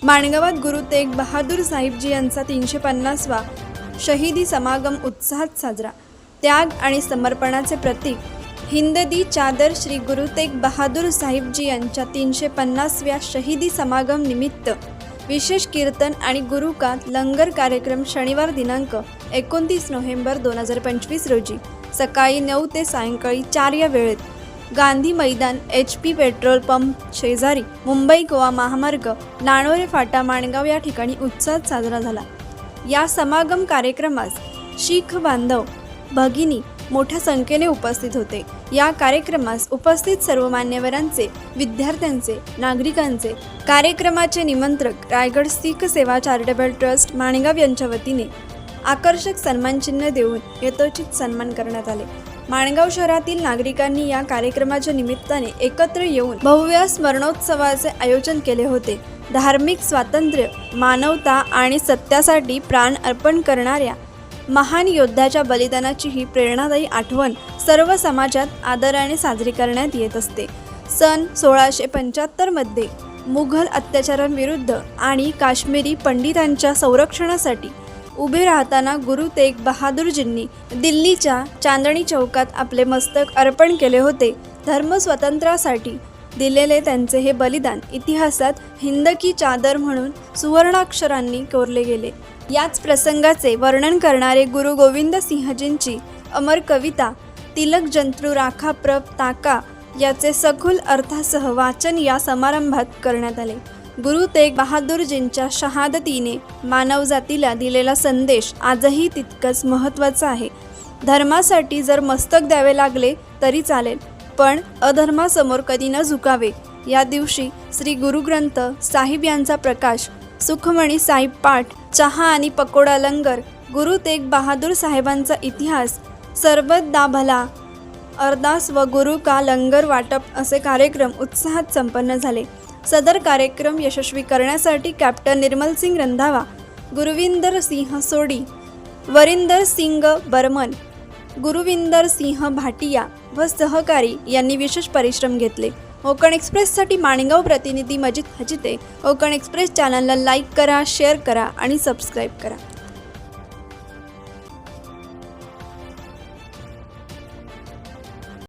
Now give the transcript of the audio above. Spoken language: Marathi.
माणगावात गुरु तेग बहादूर साहिबजी यांचा 350वा शहीदी समागम उत्साहात साजरा। त्याग आणि समर्पणाचे प्रतीक हिंद दी चादर श्री गुरु तेग बहादूर साहिबजी यांच्या 350व्या शहीदी समागम निमित्त विशेष कीर्तन आणि गुरु का लंगर कार्यक्रम शनिवार दिनांक 29 नोव्हेंबर 2025 रोजी सकाळी 9 ते सायंकाळी 4 या वेळेत गांधी मैदान HP पेट्रोल पंप शेजारी मुंबई गोवा महामार्ग नाणोरे फाटा माणगाव या ठिकाणी उत्साहात साजरा झाला। या समागम कार्यक्रमास शीख बांधव भगिनी मोठ्या संख्येने उपस्थित होते। या कार्यक्रमास उपस्थित सर्व मान्यवरांचे, विद्यार्थ्यांचे, नागरिकांचे कार्यक्रमाचे निमंत्रक रायगड शीख सेवा चॅरिटेबल ट्रस्ट माणगाव यांच्या वतीने आकर्षक सन्मानचिन्ह देऊन यथोचित सन्मान करण्यात आले। माणगाव शहरातील नागरिकांनी या कार्यक्रमाच्या निमित्ताने एकत्र येऊन भव्य स्मरणोत्सवाचे आयोजन केले होते। धार्मिक स्वातंत्र्य, मानवता आणि सत्यासाठी प्राण अर्पण करणाऱ्या महान योद्ध्याच्या बलिदानाची ही प्रेरणादायी आठवण सर्व समाजात आदराने साजरी करण्यात येत असते। सन 1675 मध्ये मुघल अत्याचारांविरुद्ध आणि काश्मीरी पंडितांच्या संरक्षणासाठी उभे राहताना गुरु तेग बहादूरजींनी दिल्लीच्या चांदणी चौकात आपले मस्तक अर्पण केले होते। धर्मस्वातंत्र्यासाठी दिलेले त्यांचे हे बलिदान इतिहासात हिंद की चादर म्हणून सुवर्णाक्षरांनी कोरले गेले। याच प्रसंगाचे वर्णन करणारे गुरु गोविंद सिंहजींची अमर कविता तिलक जंत्रु राखा प्रभ ताका याचे सखोल अर्थासह वाचन या समारंभात करण्यात आले। गुरु तेग बहादूरजींच्या शहादतीने मानवजातीला दिलेला संदेश आजही तितकाच महत्त्वाचा आहे। धर्मासाठी जर मस्तक द्यावे लागले तरी चालेल, पण अधर्मासमोर कधी न झुकावे। या दिवशी श्री गुरुग्रंथ साहिब यांचा प्रकाश, सुखमणी साहिब पाठ, चहा आणि पकोडा लंगर, गुरु तेग बहादूर साहेबांचा इतिहास, सरबत दा भला, अरदास व गुरु का लंगर वाटप असे कार्यक्रम उत्साहात संपन्न झाले। सदर कार्यक्रम यशस्वी करण्यासाठी कॅप्टन निर्मल सिंग रंधावा, गुरुविंदर सिंह सोडी, वरिंदर सिंग बर्मन, गुरुविंदर सिंह भाटिया व सहकारी यांनी विशेष परिश्रम घेतले। कोकण एक्सप्रेससाठी माणगाव प्रतिनिधी मजिद हजिते। कोकण एक्सप्रेस चॅनलला लाईक करा, शेअर करा आणि सबस्क्राईब करा।